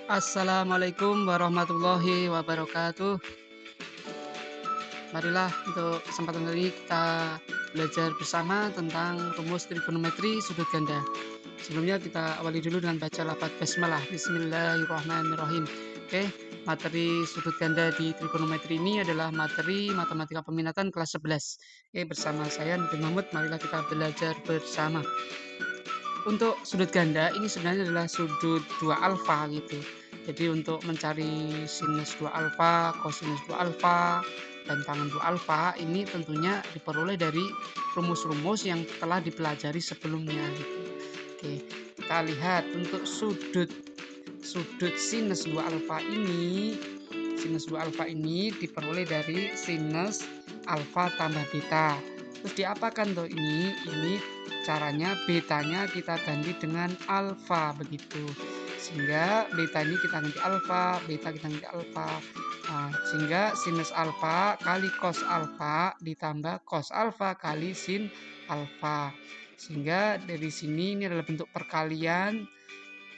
Assalamualaikum warahmatullahi wabarakatuh. Marilah untuk kesempatan kali ini kita belajar bersama tentang rumus trigonometri sudut ganda. Sebelumnya kita awali dulu dengan baca lafaz basmalah. Bismillahirrahmanirrahim. Oke, materi sudut ganda di trigonometri ini adalah materi matematika peminatan kelas 11. Oke, bersama saya Nurdin Mahmud, marilah kita belajar bersama. Untuk sudut ganda ini sebenarnya adalah sudut 2 alfa gitu. Jadi untuk mencari sinus 2 alfa, kosinus 2 alfa, dan tangen 2 alfa ini tentunya diperoleh dari rumus-rumus yang telah dipelajari sebelumnya gitu. Oke, kita lihat untuk sudut sinus 2 alfa ini, diperoleh dari sinus alfa tambah beta. Terus diapakan tuh ini? Ini caranya betanya kita ganti dengan alfa begitu. Sehingga beta ini kita ganti alfa, beta kita ganti alfa. Nah, sehingga sinus alfa kali cos alfa ditambah cos alfa kali sin alfa. Sehingga dari sini ini adalah bentuk perkalian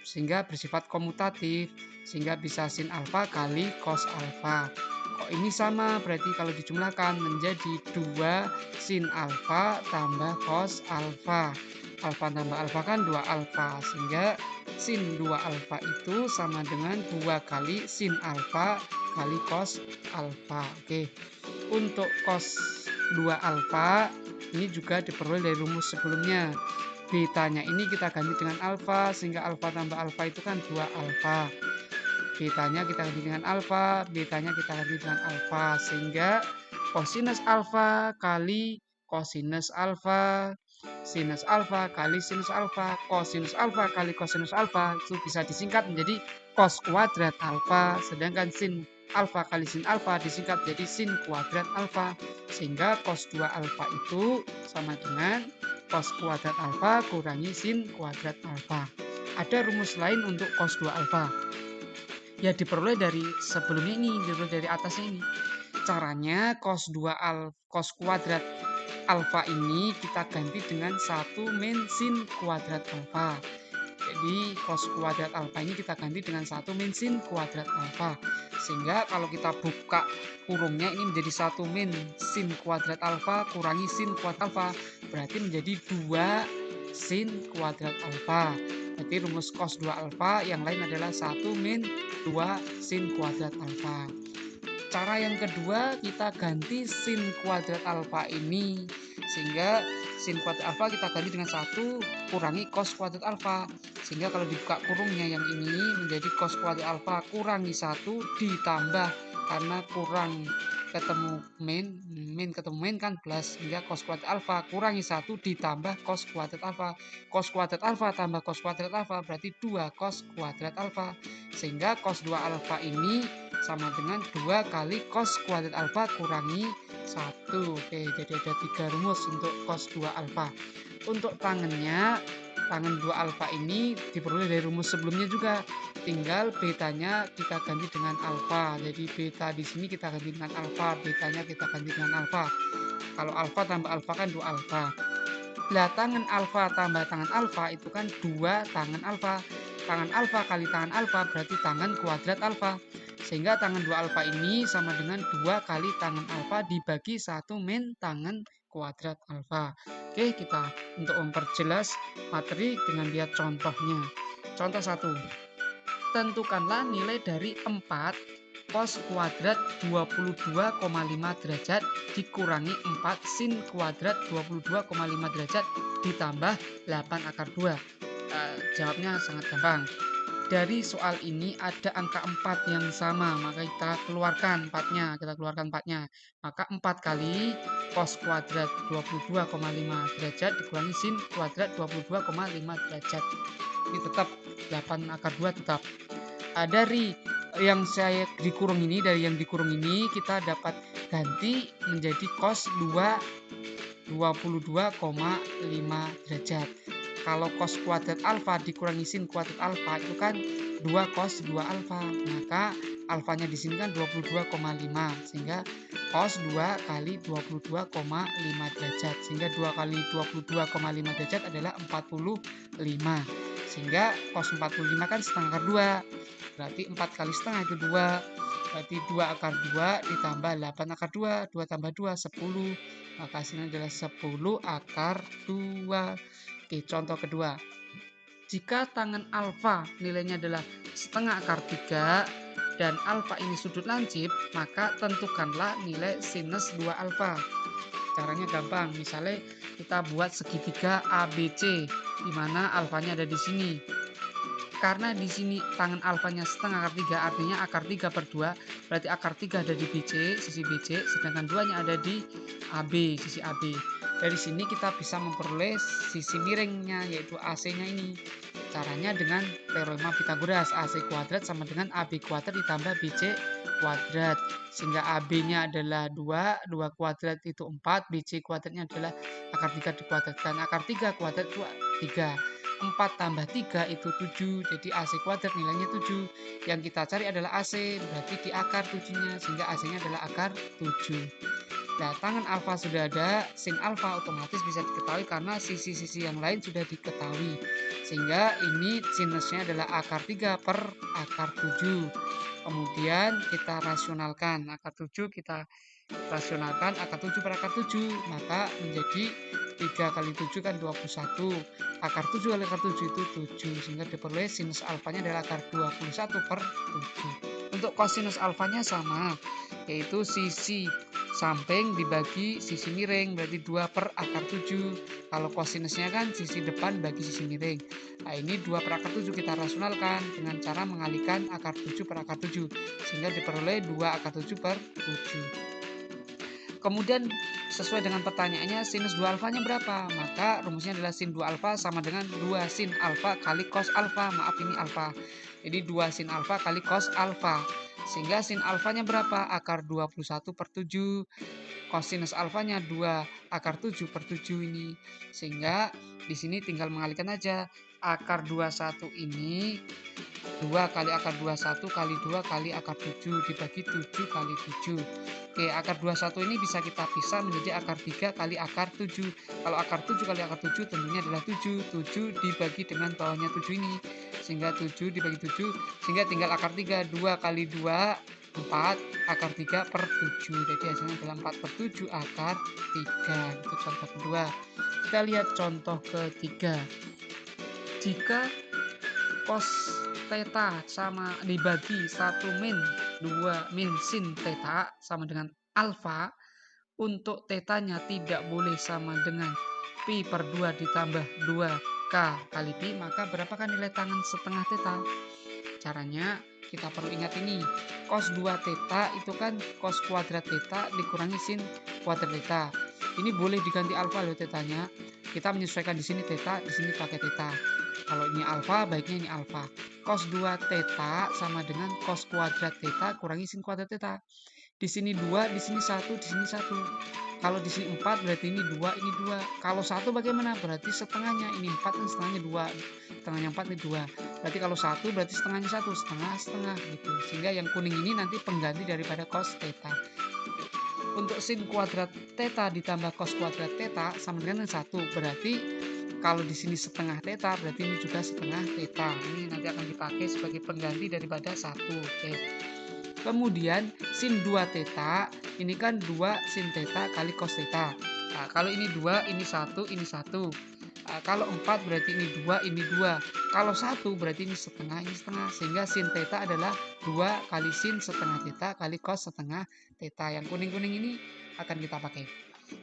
sehingga bersifat komutatif, sehingga bisa sin alfa kali cos alfa. Kok ini sama, berarti kalau dijumlahkan menjadi 2 sin alfa tambah cos alfa. Alfa tambah alfa kan 2 alfa, sehingga sin 2 alfa itu sama dengan 2 kali sin alfa kali cos alfa. Oke, untuk cos 2 alfa ini juga diperoleh dari rumus sebelumnya. Betanya ini kita ganti dengan alfa, sehingga alfa tambah alfa itu kan 2 alfa. Betanya kita ganti dengan alfa, betanya kita ganti dengan alfa, sehingga kosinus alfa kali kosinus alfa, sinus alfa kali sinus alfa, kosinus alfa kali kosinus alfa itu bisa disingkat menjadi cos kuadrat alfa, sedangkan sin alfa kali sin alfa disingkat jadi sin kuadrat alfa, sehingga cos 2 alfa itu sama dengan cos kuadrat alfa kurangi sin kuadrat alfa. Ada rumus lain untuk cos 2 alfa. Ya diperoleh dari sebelumnya ini, diperoleh dari atasnya ini. Caranya cos kuadrat alfa ini kita ganti dengan 1 min sin kuadrat alfa. Jadi cos kuadrat alfa ini kita ganti dengan 1 min sin kuadrat alfa. Sehingga kalau kita buka kurungnya ini menjadi 1 min sin kuadrat alfa kurangi sin kuadrat alfa, berarti menjadi 2 sin kuadrat alfa. Berarti rumus cos 2 alfa yang lain adalah 1 min 2 sin kuadrat alfa. Cara yang kedua kita ganti sin kuadrat alfa ini, sehingga sin kuadrat alfa kita ganti dengan 1 kurangi cos kuadrat alfa, sehingga kalau dibuka kurungnya yang ini menjadi cos kuadrat alfa kurangi 1 ditambah karena kurang ketemu min ketemu min kan plus, sehingga cos kuadrat alfa kurangi 1 ditambah cos kuadrat alfa tambah cos kuadrat alfa berarti 2 cos kuadrat alfa, sehingga cos 2 alfa ini sama dengan 2 kali cos kuadrat alfa kurangi 1. Oke, jadi ada 3 rumus untuk cos 2 alfa. Untuk tangan 2 alfa ini diperoleh dari rumus sebelumnya juga. Tinggal betanya kita ganti dengan alfa. Jadi beta di sini kita ganti dengan alfa, betanya kita ganti dengan alfa. Kalau alfa tambah alfa kan 2 alfa. Lah tangan alfa tambah tangan alfa itu kan 2 tangan alfa. Tangan alfa kali tangan alfa berarti tangan kuadrat alfa. Sehingga tangan 2 alfa ini sama dengan 2 kali tangan alfa dibagi 1 min tangan kuadrat alfa. Oke, kita untuk memperjelas materi dengan lihat contohnya. Contoh 1. Tentukanlah nilai dari 4 cos kuadrat 22,5 derajat dikurangi 4 sin kuadrat 22,5 derajat ditambah 8 akar 2. Jawabnya sangat gampang. Dari soal ini ada angka 4 yang sama, maka kita keluarkan 4-nya. Maka 4 kali cos kuadrat 22,5 derajat dikurangi sin kuadrat 22,5 derajat. Ini tetap 8 akar 2 tetap. Dari yang dikurung ini kita dapat ganti menjadi cos 22,5 derajat. Kalau cos kuadrat alfa dikurangi sin kuadrat alfa itu kan 2 cos 2 alfa. Maka alfanya di sini kan 22,5, sehingga cos 2 kali 22,5 derajat. Sehingga 2 kali 22,5 derajat adalah 45. Sehingga cos 45 kan setengah akar 2. Berarti 4 kali setengah itu 2. Berarti 2 akar 2 ditambah 8 akar 2. 2 tambah 2, 10. Maka hasilnya adalah 10 akar 2. Oke, contoh kedua. Jika tangan alfa nilainya adalah setengah akar 3 dan alfa ini sudut lancip, maka tentukanlah nilai sinus 2 alfa. Caranya gampang, misalnya kita buat segitiga ABC, di mana alfanya ada di sini. Karena di sini tangan alfanya setengah akar 3, artinya akar 3 per 2, berarti akar 3 ada di BC, sisi BC, sedangkan 2-nya ada di AB, sisi AB. Dari sini kita bisa memperoleh sisi miringnya, yaitu AC-nya ini. Caranya dengan teorema Pythagoras, AC kuadrat sama dengan AB kuadrat ditambah BC kuadrat. Sehingga AB-nya adalah 2, 2 kuadrat itu 4, BC kuadratnya adalah akar 3 dikuadratkan. Akar 3 kuadrat itu 3. 4 tambah 3 itu 7, jadi AC kuadrat nilainya 7. Yang kita cari adalah AC, berarti di akar 7-nya, sehingga AC-nya adalah akar 7. Nah, tangan alfa sudah ada, sin alfa otomatis bisa diketahui karena sisi-sisi yang lain sudah diketahui. Sehingga ini sinusnya adalah akar 3 per akar 7. Kemudian kita rasionalkan, akar 7 kita rasionalkan, akar 7 per akar 7, maka menjadi 3 kali 7 kan 21. Akar 7 kali akar 7 itu 7, sehingga diperoleh sinus alfanya adalah akar 21 per 7. Untuk kosinus alfanya sama, yaitu sisi samping dibagi sisi miring, berarti 2 per akar 7. Kalau kosinusnya kan sisi depan bagi sisi miring. Nah, ini 2 per akar 7 kita rasionalkan dengan cara mengalihkan akar 7 per akar 7, sehingga diperoleh 2 akar 7 per 7. Kemudian sesuai dengan pertanyaannya sinus 2 alfanya berapa? Maka rumusnya adalah sin 2 alfa sama dengan 2 sin alfa kali cos alfa. Maaf, ini alfa. Jadi 2 sin alfa kali cos alfa. Sehingga sin alfanya berapa? Akar 21 per 7. Kosinus alfanya 2 akar 7 per 7 ini. Sehingga di sini tinggal mengalihkan aja. Akar 21 ini 2 kali akar 21 kali 2 kali akar 7 dibagi 7 kali 7. Oke, akar 21 ini bisa kita pisah menjadi akar 3 kali akar 7. Kalau akar 7 kali akar 7 tentunya adalah 7. 7 dibagi dengan bawahnya 7 ini. Sehingga 7 dibagi 7, sehingga tinggal akar 3. 2 kali 2, 4, akar 3 per 7. Jadi hasilnya adalah 4 per 7 akar 3. Itu contoh kedua. Kita lihat contoh ketiga. Jika cos theta sama dibagi 1 min 2 min sin theta sama dengan alfa, untuk tetanya tidak boleh sama dengan pi per 2 ditambah 2k kali pi, maka berapakah nilai tangan setengah theta? Caranya kita perlu ingat ini, cos 2 theta itu kan cos kuadrat theta dikurangi sin kuadrat theta. Ini boleh diganti alfa loh tetanya. Kita menyesuaikan di sini theta, di sini pakai theta. Kalau ini alfa, baiknya ini alfa. Cos 2 theta sama dengan cos kuadrat theta kurangi sin kuadrat theta. Di sini 2, di sini 1, di sini 1. Kalau di sini 4 berarti ini 2, ini 2. Kalau 1 bagaimana? Berarti setengahnya. Ini 4 kan setengahnya 2. Setengahnya 4 ini 2. Berarti kalau 1 berarti setengahnya 1, setengah gitu. Sehingga yang kuning ini nanti pengganti daripada cos theta. Untuk sin kuadrat theta ditambah cos kuadrat theta sama dengan 1. Berarti kalau di sini setengah theta berarti ini juga setengah theta. Ini nanti akan dipakai sebagai pengganti daripada 1. Oke. Kemudian sin 2 theta ini kan 2 sin theta kali cos theta. Nah, kalau ini 2, ini 1, ini 1. Nah, kalau 4 berarti ini 2, ini 2. Kalau 1 berarti ini setengah, ini setengah. Sehingga sin theta adalah 2 kali sin setengah theta kali cos setengah theta. Yang kuning-kuning ini akan kita pakai.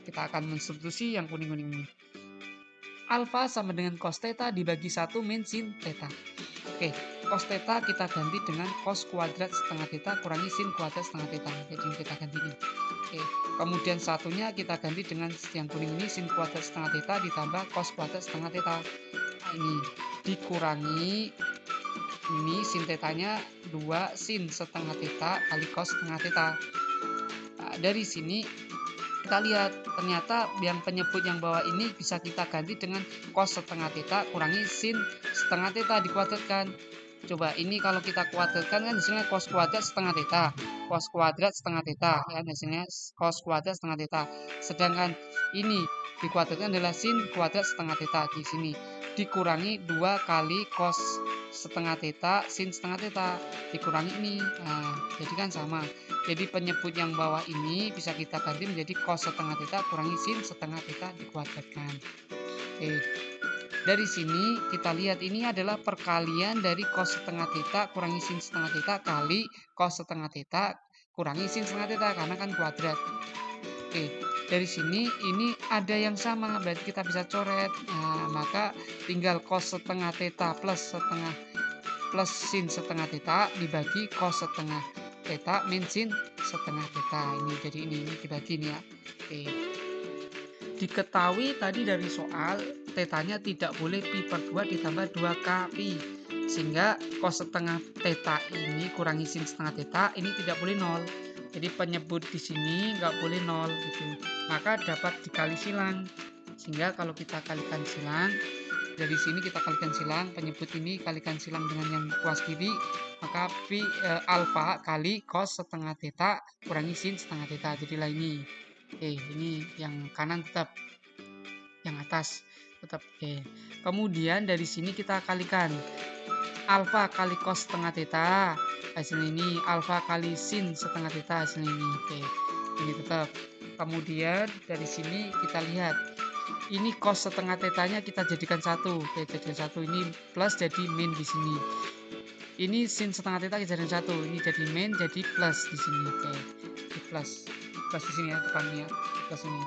Kita akan mensubstitusi yang kuning-kuning ini. Alfa sama dengan cos theta dibagi 1 min sin theta. Oke, cos theta kita ganti dengan cos kuadrat setengah theta kurangi sin kuadrat setengah theta. Jadi kita ganti ini. Oke, kemudian satunya kita ganti dengan yang kuning ini sin kuadrat setengah theta ditambah cos kuadrat setengah theta. Nah, ini dikurangi ini sin tetanya 2 sin setengah theta kali cos setengah theta. Nah, dari sini kita lihat ternyata yang penyebut yang bawah ini bisa kita ganti dengan cos setengah theta kurangi sin setengah theta dikuadratkan. Coba ini kalau kita kuadratkan kan hasilnya cos kuadrat setengah theta, cos kuadrat setengah theta kan hasilnya cos kuadrat setengah theta. Sedangkan ini dikuadratkan adalah sin kuadrat setengah theta di sini. dikurangi 2 kali cos setengah theta sin setengah theta dikurangi ini. Nah, jadi kan sama. Jadi penyebut yang bawah ini bisa kita ganti menjadi cos setengah theta kurangi sin setengah theta dikuadratkan. Oke. Dari sini kita lihat ini adalah perkalian dari cos setengah theta kurangi sin setengah theta kali cos setengah theta kurangi sin setengah theta karena kan kuadrat. Oke, dari sini ini ada yang sama, berarti kita bisa coret. Nah, maka tinggal cos setengah theta plus sin setengah theta dibagi cos setengah theta min sin setengah theta. Ini jadi ini dibagi ini ya. Oke. Diketahui tadi dari soal tetanya tidak boleh pi per 2 ditambah 2k pi, sehingga cos setengah theta ini kurangi sin setengah theta ini tidak boleh 0. Jadi penyebut di sini nggak boleh 0 gitu. Maka dapat dikali silang. Sehingga kalau kita kalikan silang, dari sini kita kalikan silang, penyebut ini kalikan silang dengan yang kuas kiri, maka pi alfa kali cos setengah theta kurangi sin setengah theta. Jadilah ini. Oke, ini yang kanan tetap, yang atas tetap. Oke. Kemudian dari sini kita kalikan alfa kali cos setengah theta hasil ini, alfa kali sin setengah theta hasil ini. Oke, ini tetap. Kemudian dari sini kita lihat ini cos setengah tetanya kita jadikan satu. Oke, jadikan satu, ini plus jadi min di sini. Ini sin setengah theta kita jadikan satu, ini jadi min jadi plus di sini. Oke, di plus di sini ya depannya, plus ini.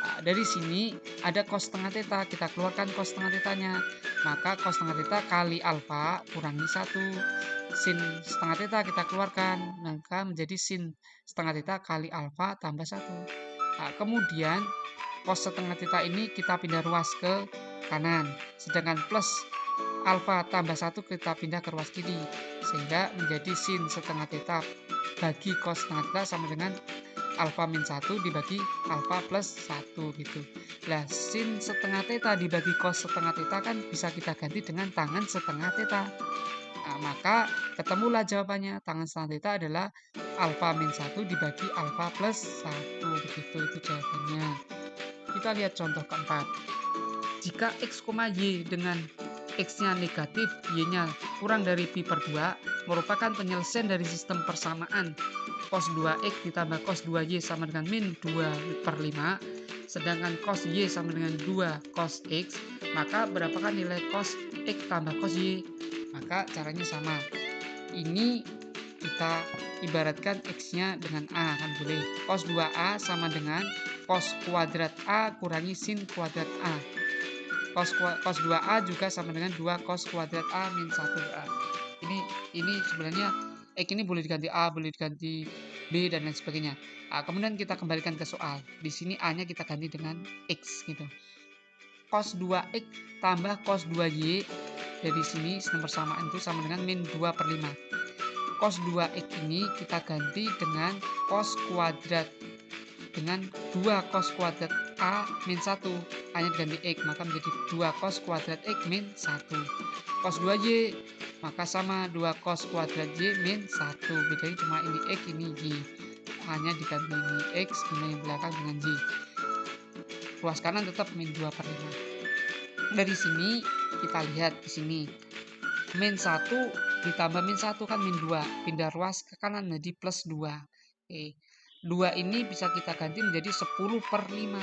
Nah, dari sini ada cos setengah theta, kita keluarkan cos setengah tetanya, maka cos setengah theta kali alfa kurangi 1, sin setengah theta kita keluarkan, maka menjadi sin setengah theta kali alfa tambah 1. Nah, kemudian cos setengah theta ini kita pindah ruas ke kanan, sedangkan plus alfa tambah 1 kita pindah ke ruas kiri, sehingga menjadi sin setengah theta bagi cos setengah theta sama dengan alfa min 1 dibagi alfa plus 1 gitu. Nah, sin setengah theta dibagi cos setengah theta kan bisa kita ganti dengan tangan setengah theta. Nah, maka ketemulah jawabannya. Tangan setengah theta adalah alfa min 1 dibagi alfa plus 1. Begitu, itu jawabannya. Kita lihat contoh keempat. Jika x, y dengan x-nya negatif, y-nya kurang dari pi per 2 merupakan penyelesaian dari sistem persamaan cos 2x ditambah cos 2y sama dengan min 2 per 5, sedangkan cos y sama dengan 2 cos x, maka berapakah nilai cos x tambah cos y? Maka caranya sama. Ini kita ibaratkan x-nya dengan a, kan boleh. Cos 2a sama dengan cos kuadrat a kurangi sin kuadrat a. Cos 2a juga sama dengan 2 cos kuadrat a min 1a. Ini sebenarnya X ini boleh diganti A, boleh diganti B, dan lain sebagainya. Nah, kemudian kita kembalikan ke soal. Di sini A-nya kita ganti dengan X gitu. Cos 2X tambah cos 2Y, dari sini sistem persamaan itu sama dengan min 2 per 5. Cos 2X ini kita ganti dengan cos kuadrat, dengan 2 cos kuadrat A min 1. A-nya diganti X, maka menjadi 2 cos kuadrat X min 1. Cos 2Y, maka sama 2 cos kuadrat Y min 1. Bedanya cuma ini X, ini Y. A-nya diganti ini X, kemudian yang belakang dengan Y. Ruas kanan tetap min 2 per 5. Dari sini kita lihat di sini. Min 1 ditambah min 1 kan min 2. Pindah ruas ke kanan menjadi plus 2. Oke. 2 ini bisa kita ganti menjadi 10 per 5.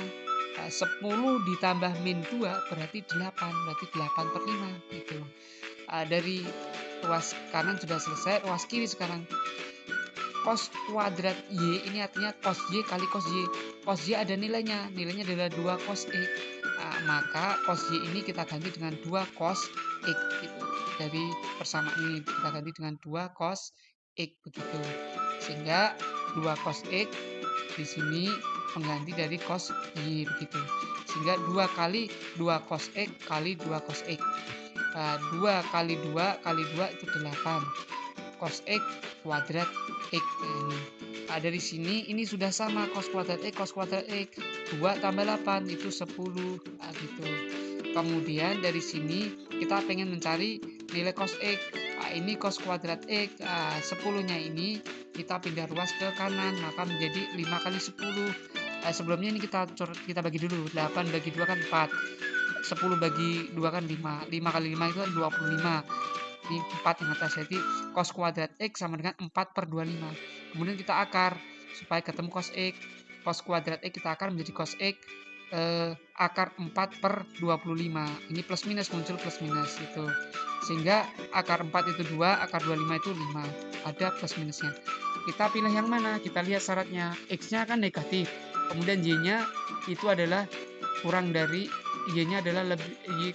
Nah, 10 ditambah min 2 berarti 8. Berarti 8 per 5 gitu. Dari ruas kanan sudah selesai, ruas kiri sekarang. Cos kuadrat Y ini artinya cos Y kali cos Y. Cos Y ada nilainya adalah 2 cos X. Maka cos Y ini kita ganti dengan 2 cos X gitu. Dari persamaan ini kita ganti dengan 2 cos X begitu. Sehingga 2 cos X di sini pengganti dari cos Y begitu. Sehingga 2 kali 2 cos X kali 2 cos X. 2 kali 2 kali 2 itu 8 cos X kuadrat X ini. Dari sini ini sudah sama cos kuadrat X 2 tambah 8 itu 10 gitu. Kemudian dari sini kita pengen mencari nilai cos X. Ini cos kuadrat X, 10-nya ini kita pindah ruas ke kanan, maka menjadi 5 kali 10. Sebelumnya ini kita bagi dulu, 8 bagi 2 kan 4. 10 bagi 2 kan 5. 5 kali 5 itu kan 25. Ini 4 yang atas, jadi cos kuadrat X sama dengan 4/25. Kemudian kita akar, supaya ketemu cos X. Cos kuadrat X kita akar menjadi cos X akar 4/25. Ini plus minus, muncul plus minus itu. Sehingga akar 4 itu 2, akar 25 itu 5. Ada plus minusnya. Kita pilih yang mana? Kita lihat syaratnya. X-nya kan negatif. Kemudian Y-nya itu adalah kurang dari Y-nya adalah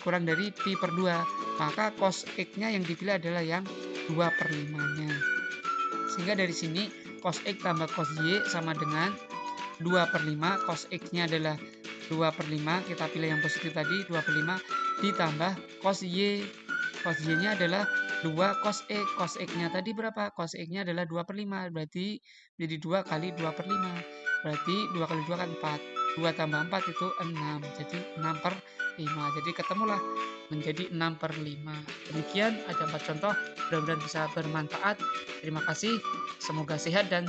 kurang dari pi per 2. Maka cos X-nya yang dipilih adalah yang 2/5-nya. Sehingga dari sini cos X tambah cos Y sama dengan 2/5. Cos X-nya adalah 2/5. Kita pilih yang positif tadi, 2/5 ditambah cos Y. Cos Y-nya adalah 2 cos X. Cos X-nya tadi berapa? Cos X-nya adalah 2/5. Berarti jadi 2 kali 2/5. Berarti 2 kali 2 kan 4. 2 tambah 4 itu 6. Jadi 6/5. Jadi ketemulah menjadi 6/5. Demikian ada 4 contoh. Mudah-mudahan bisa bermanfaat. Terima kasih. Semoga sehat dan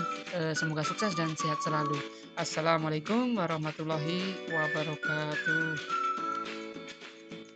semoga sukses dan sehat selalu. Assalamualaikum warahmatullahi wabarakatuh.